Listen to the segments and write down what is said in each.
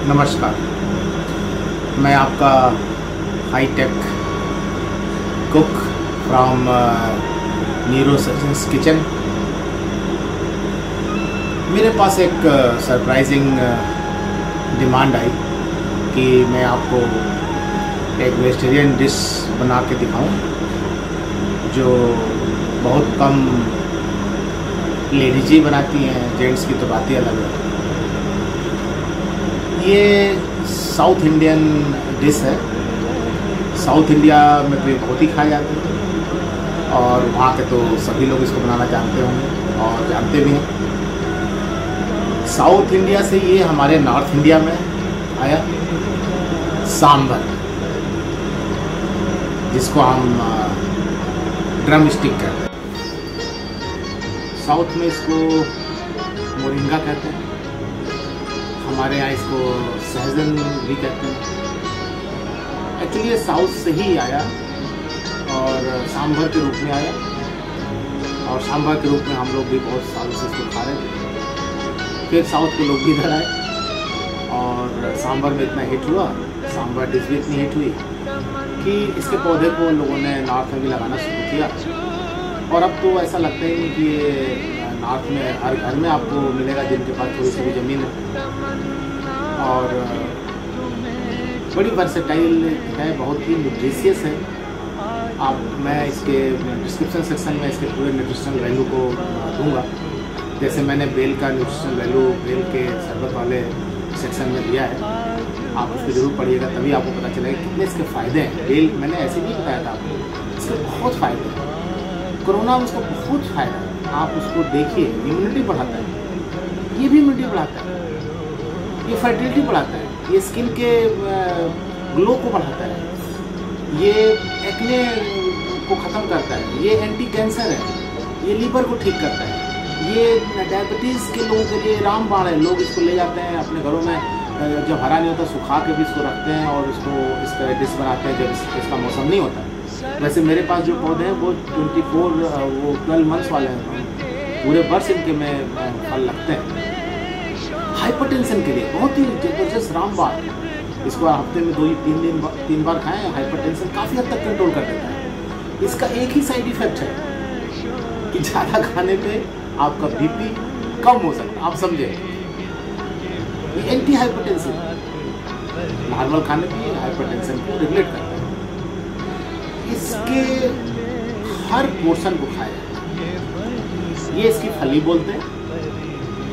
नमस्कार, मैं आपका हाई टेक कुक फ्रॉम नीरो सर्जन्स किचन। मेरे पास एक सरप्राइजिंग डिमांड आई कि मैं आपको एक वेजिटेरियन डिश बना के दिखाऊं जो बहुत कम लेडीज ही बनाती हैं, जेंट्स की तो बात ही अलग है। ये साउथ इंडियन डिश है। साउथ इंडिया में तो ये बहुत ही खाए जाते हैं और वहाँ के तो सभी लोग इसको बनाना जानते होंगे और जानते भी हैं। साउथ इंडिया से ये हमारे नॉर्थ इंडिया में आया सांभर, जिसको हम ड्रम स्टिक कहते हैं। साउथ में इसको मोरिंगा कहते हैं, हमारे यहाँ इसको सहजन भी कहते हैं। एक्चुअली ये साउथ से ही आया और सांभर के रूप में आया, और सांभर के रूप में हम लोग भी बहुत सालों से इसको खा रहे थे। फिर साउथ के लोग भी इधर आए और सांभर में इतना हिट हुआ, सांभर डिश भी इतनी हिट हुई कि इसके पौधे को लोगों ने नॉर्थ में भी लगाना शुरू किया। और अब तो ऐसा लगता ही नहीं कि ये नॉर्थ में हर घर में आपको मिलेगा जिनके पास थोड़ी सी भी ज़मीन है, और बड़ी वर्सेटाइल है, बहुत ही न्यूट्रिशियस है। मैं इसके डिस्क्रिप्शन सेक्शन में इसके पूरे न्यूट्रिशनल वैल्यू को दूंगा। जैसे मैंने बेल का न्यूट्रिशनल वैल्यू बेल के शरबत वाले सेक्शन में दिया है, आप उसको जरूर पढ़िएगा, तभी आपको पता चलेगा कितने इसके फ़ायदे हैं। बेल मैंने ऐसे नहीं बताया था आपको, इसके बहुत फ़ायदे हैं। कोरोना में उसका बहुत फ़ायदा है, आप उसको देखिए। इम्यूनिटी बढ़ाता है, ये भी इम्यूनिटी बढ़ाता है, ये फर्टिलिटी बढ़ाता है, ये स्किन के ग्लो को बढ़ाता है, ये एक्ने को ख़त्म करता है, ये एंटी कैंसर है, ये लीवर को ठीक करता है, ये डायबिटीज़ के लोगों के लिए रामबाण है। लोग इसको ले जाते हैं अपने घरों में, जब हरा नहीं होता सुखा के भी इसको रखते हैं और इसका डिश बनाते हैं जब इसका मौसम नहीं होता। वैसे मेरे पास जो पौधे हैं वो 12 मंथ्स वाले हैं, पूरे वर्ष इनके में फल लगते हैं। हाइपरटेंशन के लिए बहुत ही जबरदस्त रामबाण। इसको हफ्ते में 2-3 बार खाएं, हाइपरटेंशन काफ़ी हद तक कंट्रोल कर देता है। इसका एक ही साइड इफेक्ट है कि ज़्यादा खाने पे आपका बीपी कम हो सकता है, आप समझे। ये एंटी हाइपरटेंशन, नॉर्मल खाने पे हाइपरटेंशन को रेगुलेट करता है। इसके हर पोर्शन को खाया। ये इसकी फली बोलते हैं,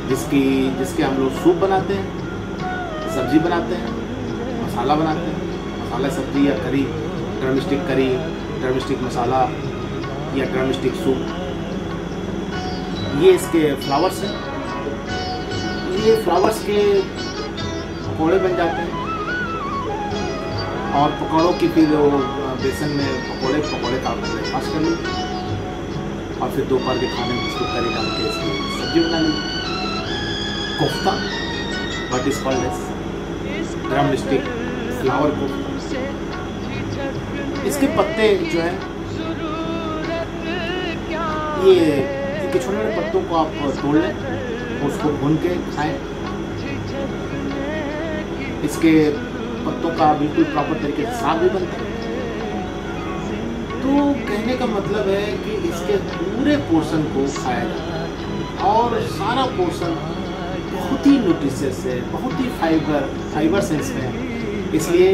जिसके हम लोग सूप बनाते हैं, सब्जी बनाते हैं, मसाला बनाते हैं, मसाला सब्जी या करी, ड्रम स्टिक करी, ड्रम स्टिक मसाला या ड्रम स्टिक सूप। ये इसके फ्लावर्स हैं, ये फ्लावर्स के पकौड़े बन जाते हैं, और पकौड़ों की फिर बेसन में पकौड़े का ब्रेकफास्ट कर लीजिए, और फिर दोपहर के खाने में इसको करी डाल के इसकी सब्जी बना लीजिए। Kofta, what is called as drum stick flower kofta. इसके पत्ते जो हैं, ये छोटे छोटे पत्तों को आप तोड़ लें और उसको भून के खाएं। इसके पत्तों का बिल्कुल प्रॉपर तरीके से साग भी बनता है। तो कहने का मतलब है कि इसके पूरे पोर्शन को खाया जाता है, और सारा पोर्शन बहुत ही न्यूट्रिशियस है, बहुत ही फाइबर सेंस में है, इसलिए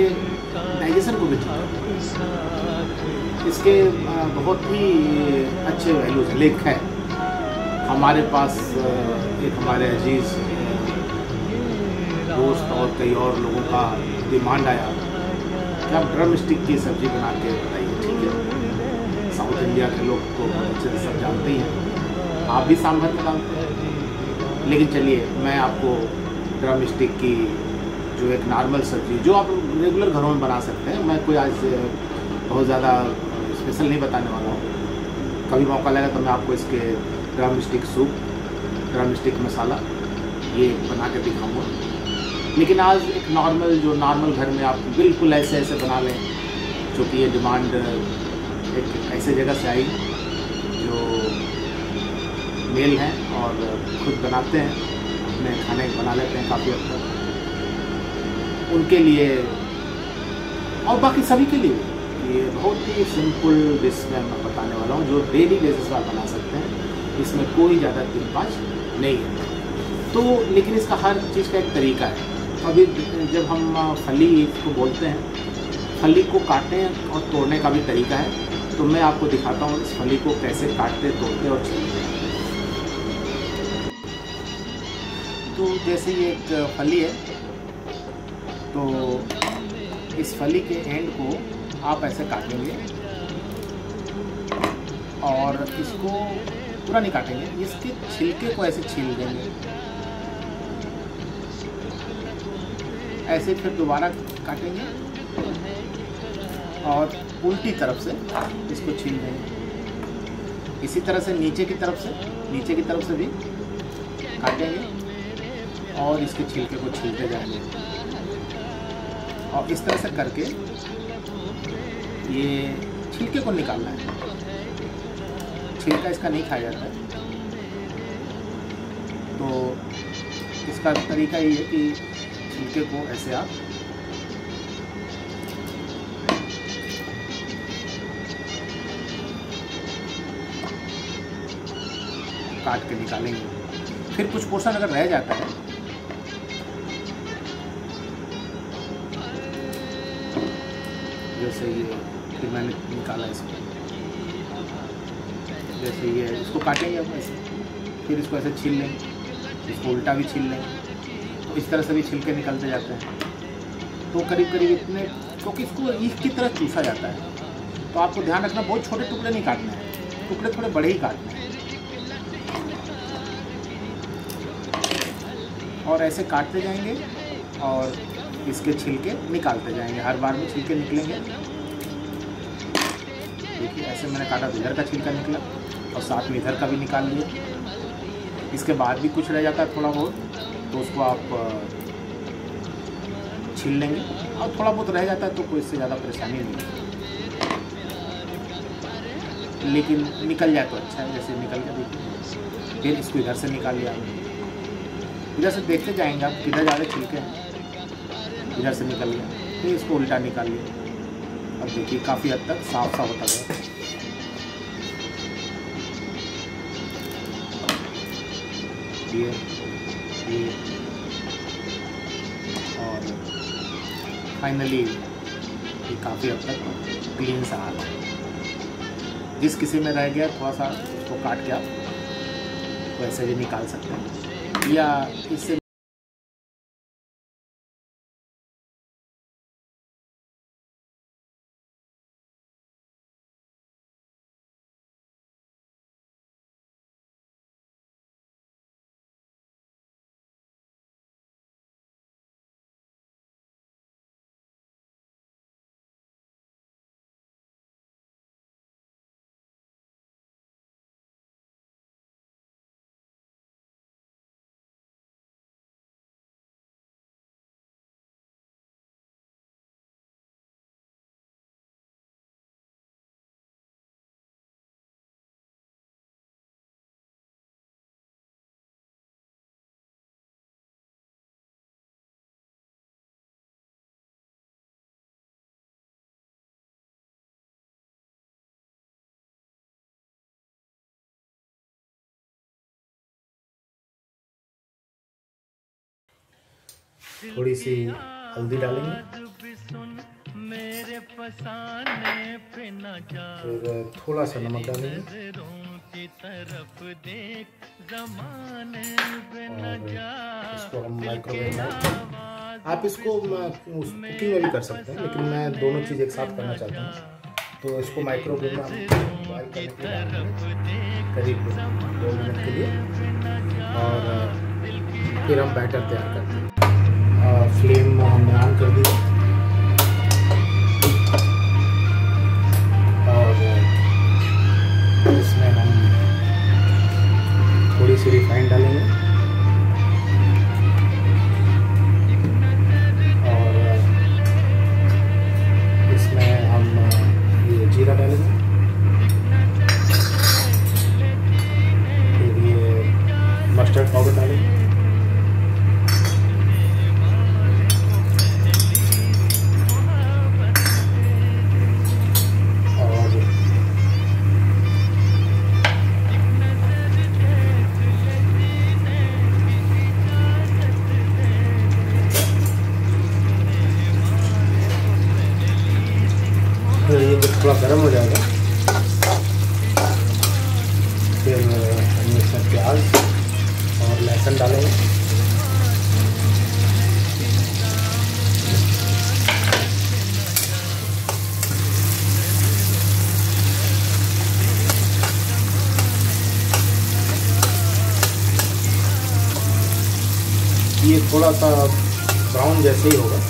डाइजेशन को भी ठीक करता है। इसके बहुत ही अच्छे वैल्यूज लेख है। हमारे पास एक हमारे अजीज दोस्त और कई और लोगों का डिमांड आया कि आप ड्रम स्टिक की सब्जी बना के बताइए। ठीक है, साउथ इंडिया के लोग तो अच्छे से सब जानते ही हैं, आप भी सांभर में डालते हैं, लेकिन चलिए मैं आपको ड्रम स्टिक की जो एक नॉर्मल सब्जी जो आप रेगुलर घरों में बना सकते हैं, मैं कोई आज बहुत ज़्यादा स्पेशल नहीं बताने वाला हूँ। कभी मौका लगा तो मैं आपको इसके drum stick soup, drum stick masala ये बना के दिखाऊँगा। लेकिन आज एक नॉर्मल घर में आप बिल्कुल ऐसे बना लें, क्योंकि ये डिमांड एक ऐसे जगह से आई जो मेल हैं और खुद बनाते हैं, अपने खाने बना लेते हैं काफ़ी हद तक। उनके लिए और बाकी सभी के लिए ये बहुत ही सिंपल डिश मैं बताने वाला हूँ जो डेली बेसिस पर बना सकते हैं। इसमें कोई ज़्यादा तिलपाच नहीं है। तो लेकिन इसका हर चीज़ का एक तरीका है। अभी जब हम फली को बोलते हैं, फली को काटने और तोड़ने का भी तरीका है। तो मैं आपको दिखाता हूँ इस फली को कैसे काटते, तोड़ते और छीलते हैं। तो जैसे ये एक फली है, तो इस फली के एंड को आप ऐसे काटेंगे और इसको पूरा नहीं काटेंगे, इसके छिलके को ऐसे छील देंगे। ऐसे फिर दोबारा काटेंगे और उल्टी तरफ से इसको छील देंगे। इसी तरह से नीचे की तरफ से भी काटेंगे और इसके छिलके को छीलते जाएंगे। और इस तरह से करके ये छिलके को निकालना है। छिलका इसका नहीं खाया जाता है। तो इसका तरीका ये है कि छिलके को ऐसे आप काट के निकालेंगे। फिर कुछ पोर्शन अगर रह जाता है जैसे ये, फिर मैंने निकाला इसको, जैसे ये इसको काटेंगे अब ऐसे, फिर इसको ऐसे छील लेंगे, इसको उल्टा भी छील लेंगे। तो इस तरह से भी छिलके निकलते जाते हैं। तो करीब करीब इतने, क्योंकि इसको ईख की तरह चूसा जाता है, तो आपको ध्यान रखना बहुत छोटे टुकड़े नहीं काटने हैं, टुकड़े थोड़े बड़े ही काटने हैं। और ऐसे काटते जाएंगे और इसके छिलके निकालते जाएंगे। हर बार में छिलके निकलेंगे। देखिए ऐसे मैंने काटा तो इधर का छिलका निकला और साथ में इधर का भी निकाल लिया। इसके बाद भी कुछ रह जाता है थोड़ा बहुत, तो उसको आप छील लेंगे। और थोड़ा बहुत रह जाता है तो कोई इससे ज़्यादा परेशानी नहीं है, लेकिन निकल जाए तो अच्छा है। जैसे निकल गया देखिए, फिर इसको इधर से निकाल लिया। इधर से देखते जाएंगे आप किधर ज़्यादा छिलके हैं, इधर से निकल गया, फिर इसको उल्टा निकाल लिया। अब देखिए काफ़ी हद तक साफ साफ होता गया। ये और फाइनली ये काफ़ी हद तक क्लीन सा आ रहा है। जिस किसी में रह गया थोड़ा सा उसको काट के आप वैसे भी निकाल सकते हैं, या इससे थोड़ी सी हल्दी डालेंगे, फिर थोड़ा सा नमक डालेंगे और इसको हम माइक्रोवेव में, आप इसको कुकिंग में भी कर सकते हैं, लेकिन मैं दोनों चीज़ एक साथ करना चाहता हूँ। तो इसको माइक्रोवेव में हम बॉयल करने के लिए करीब 2 मिनट के लिए, और फिर हम बैटर तैयार करते हैं। फ्लेम हमने ऑन कर दी और इसमें हम थोड़ी सी रिफाइंड डालेंगे और इसमें हम ये जीरा डालेंगे, फिर ये मस्टर्ड पाउडर डालेंगे गर्म हो जाएगा फिर हम इसमें प्याज और लहसुन डालेंगे। ये थोड़ा सा ब्राउन जैसे ही होगा।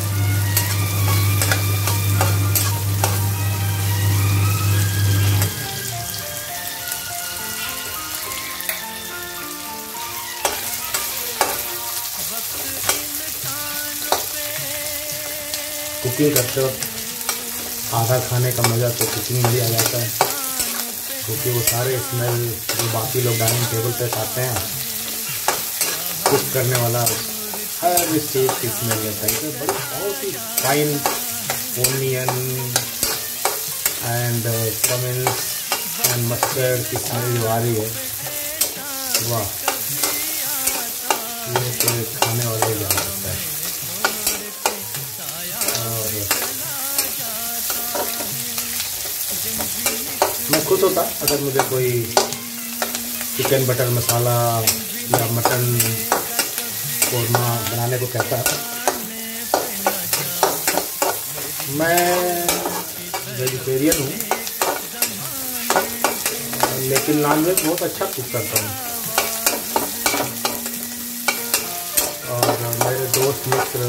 कुकिंग करते वक्त आधा खाने का मज़ा तो कुकिंग में ही आ जाता है, क्योंकि वो सारे स्मेल जो बाकी लोग डाइनिंग टेबल पे खाते हैं, कुक करने वाला हर स्टेज की स्मेल रहता है। तो बहुत ही fine onion and cumins and mustard की स्मेल जो आ रही है, वाह, ये तो खाने वाले ही जाना सकता है। मैं खुश होता अगर मुझे कोई चिकन बटर मसाला या मटन कोरमा बनाने को कहता। मैं वेजिटेरियन हूँ, लेकिन नॉनवेज बहुत अच्छा कुक करता हूँ। और मेरे दोस्त मित्र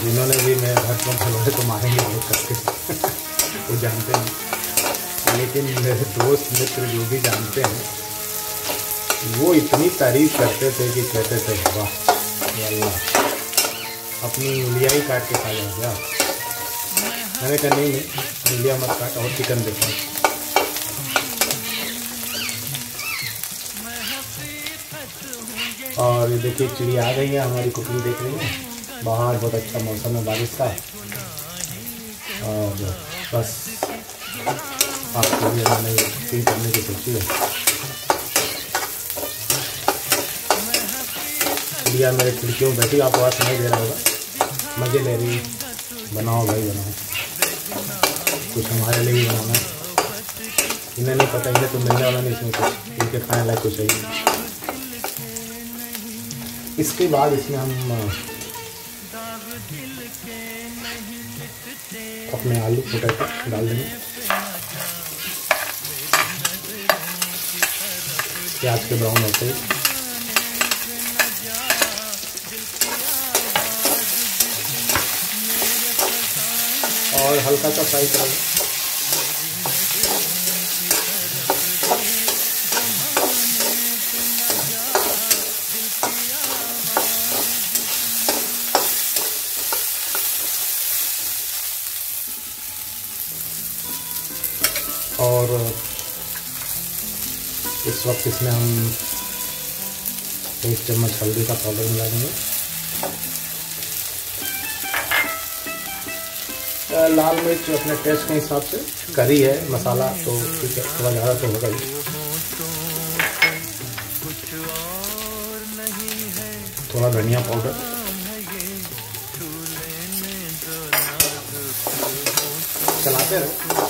जिन्होंने भी मैं घर पर भलवाड़े को मारेंगे बहुत करके वो जानते हैं, लेकिन मेरे दोस्त मित्र जो भी जानते हैं वो इतनी तारीफ करते थे कि कहते थे वाह अल्लाह, अपनी उंगलियाँ ही काट के खा जाओ क्या। मैंने कहा नहीं उंगलियाँ मत काट और चिकन देखो। और ये देखिए चिड़िया आ गई है, हमारी कुकिंग देख रही है। बाहर बहुत अच्छा मौसम है बारिश का, और बस आपको भी मैंने कुकिंग करने की सोची है। चिड़िया मेरे खिड़कियों में बैठी, आपको आवाज़ नहीं दे रहा होगा, मज़े ले रही। बनाओ भाई बनाओ, कुछ हमारे लिए भी बनाना। इन्हें नहीं पता, इन्हें तो मिलने वाला नहीं इसमें कुछ, इनके खाने लायक कुछ है। इसके बाद इसमें हम अपने आलू पोटैटो डाल देंगे। प्याज के ब्राउन होते ही और हल्का सा फ्राई करेंगे। और इस वक्त इसमें हम 1 चम्मच हल्दी का पाउडर मिला देंगे। लाल मिर्च अपने टेस्ट के हिसाब से, करी है मसाला तो ठीक है, थोड़ा ज़्यादा तो होगा ही। थोड़ा धनिया पाउडर, चलाते रहो।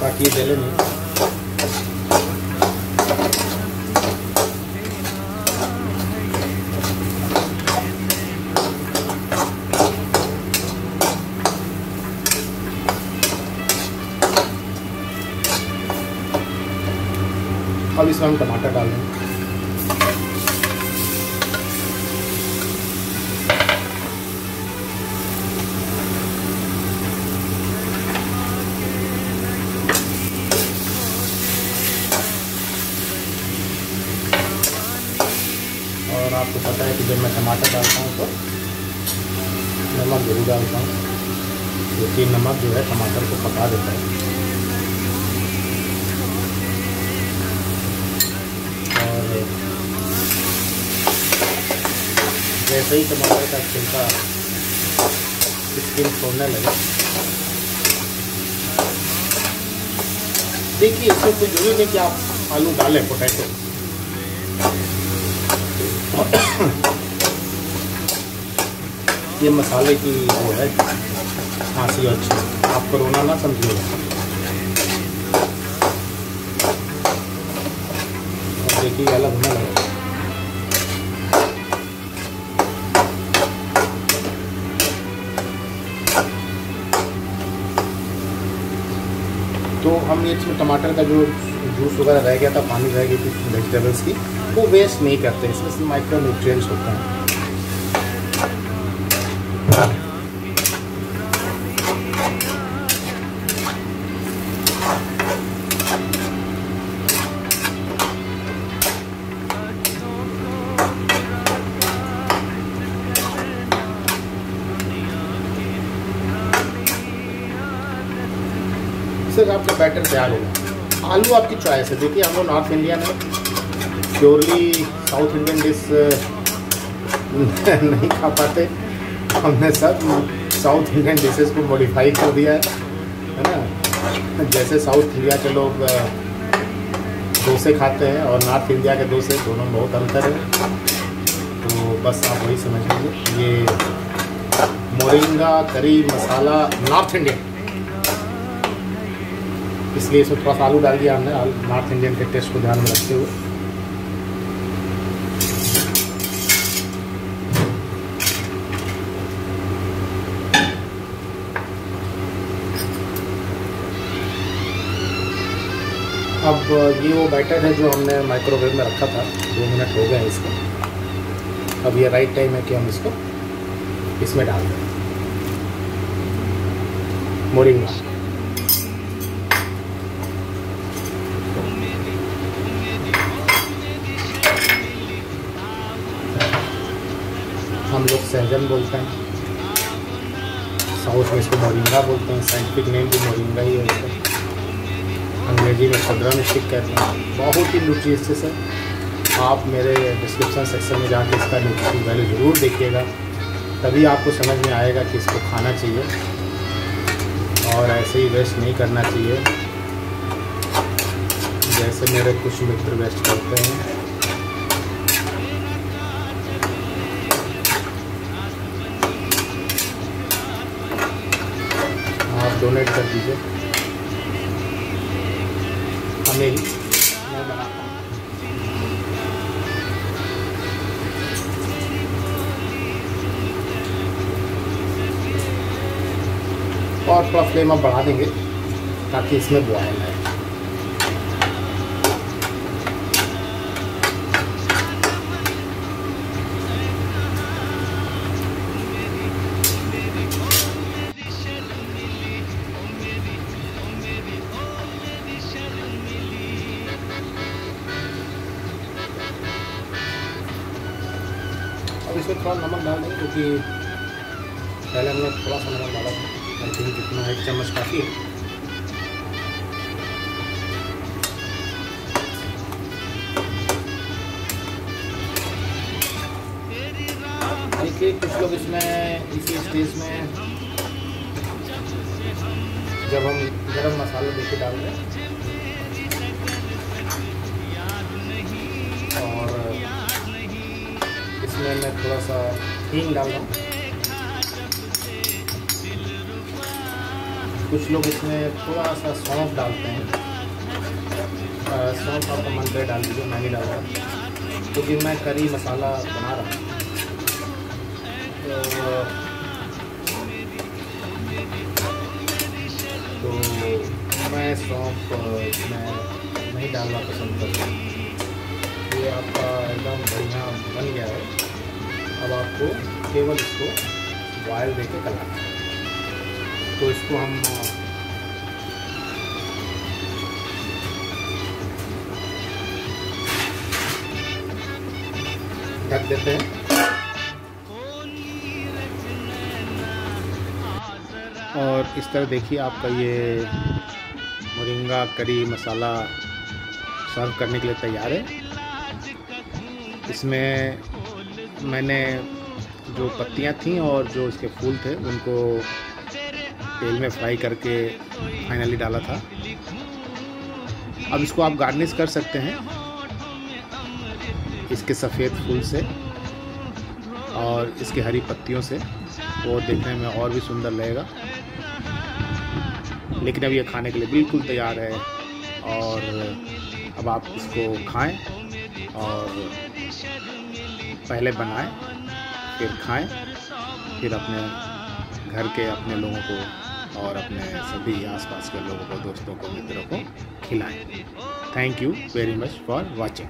बाकी जले नहीं। अब इसमें हम टमाटर डाल देंगे। और आपको पता है कि जब मैं टमाटर डालता हूँ तो नमक जरूर डालता हूँ, क्योंकि नमक जो है टमाटर को पका देता है। और जैसे ही टमाटर का छिलका स्किन छोड़ने लगे, देखिए इसमें कोई जरूरी नहीं कि आप आलू डालें, पोटैटो ये मसाले की वो है खांसी अच्छी, आप कोरोना ना समझिएगा। और देखिए अलग होने लगा। तो हम इसमें टमाटर का जो जूस वगैरह रह गया था, पानी रह गई थी वेजिटेबल्स की, वो वेस्ट नहीं करते, इसमें माइक्रो न्यूट्रिएंट्स होते हैं। सर आपका बैटर तैयार होगा। आलू आपकी चॉइस है। देखिए हम लोग नॉर्थ इंडिया में प्योरली साउथ इंडियन डिश नहीं खा पाते, हमने सब साउथ इंडियन डिशेस को मॉडिफाई कर दिया है ना। जैसे साउथ इंडिया के लोग डोसे खाते हैं और नॉर्थ इंडिया के डोसे, दोनों में बहुत अंतर है। तो बस आप वही समझ लीजिए, ये मोरिंगा करी मसाला नॉर्थ इंडियन, इसलिए इसमें थोड़ा सा आलू डाल दिया हमने, नॉर्थ इंडियन के टेस्ट को ध्यान में रखते हुए। अब ये वो बैटर है जो हमने माइक्रोवेव में रखा था, 2 मिनट हो गए इसको। अब ये राइट टाइम है कि हम इसको इसमें डाल दें मोरिंगा। हम लोग सहजन बोलते हैं, साउथ में इसको मोरिंगा बोलते हैं, साइंटिफिक नेम भी मोरिंगा ही है इसका। अंग्रेजी में सदरन स्टिक कहते हैं। बहुत ही न्यूट्रिशियस है। आप मेरे डिस्क्रिप्शन सेक्शन में जाकर इसका न्यूट्रिशन वैल्यू ज़रूर देखिएगा, तभी आपको समझ में आएगा कि इसको खाना चाहिए और ऐसे ही वेस्ट नहीं करना चाहिए जैसे मेरे कुछ मित्र वेस्ट करते हैं। आप डोनेट कर दीजिए हमें ही, मैं बनाता हूँ। और थोड़ा फ्लेम आप बढ़ा देंगे ताकि इसमें बॉयल आए। अब इसमें थोड़ा नमक डाल देंगे क्योंकि पहले हमने थोड़ा सा नमक डाला था। आई थिंक इतना 1 चम्मच काफ़ी है। देखिए कुछ लोग इसमें इसी स्टेज में जब हम गरम मसाला देखिए डाल दें और इसमें मैं थोड़ा सा हींग डाल रहा हूँ। कुछ लोग इसमें थोड़ा सा सौंफ डालते हैं। सौंफ आपका मन पे डाल दीजिए, मैं नहीं डाल रहा क्योंकि मैं करी मसाला बना रहा हूँ। तो मैं सौंफ इसमें नहीं डालना पसंद करता हूँ। ये आपका एकदम बढ़िया बन गया है। अब आपको केवल इसको बॉयल देके करना है। तो इसको हम ढक देते हैं। और इस तरह देखिए आपका ये मोरिंगा करी मसाला सर्व करने के लिए तैयार है। इसमें मैंने जो पत्तियां थीं और जो इसके फूल थे उनको तेल में फ्राई करके फाइनली डाला था। अब इसको आप गार्निश कर सकते हैं इसके सफ़ेद फूल से। और इसके हरी पत्तियों से वो देखने में और भी सुंदर लगेगा। लेकिन अब ये खाने के लिए बिल्कुल तैयार है और अब आप इसको खाएं और पहले बनाएं, फिर खाएं, फिर अपने घर के अपने लोगों को और अपने सभी आसपास के लोगों को, दोस्तों को, मित्रों को खिलाएं। Thank you very much for watching.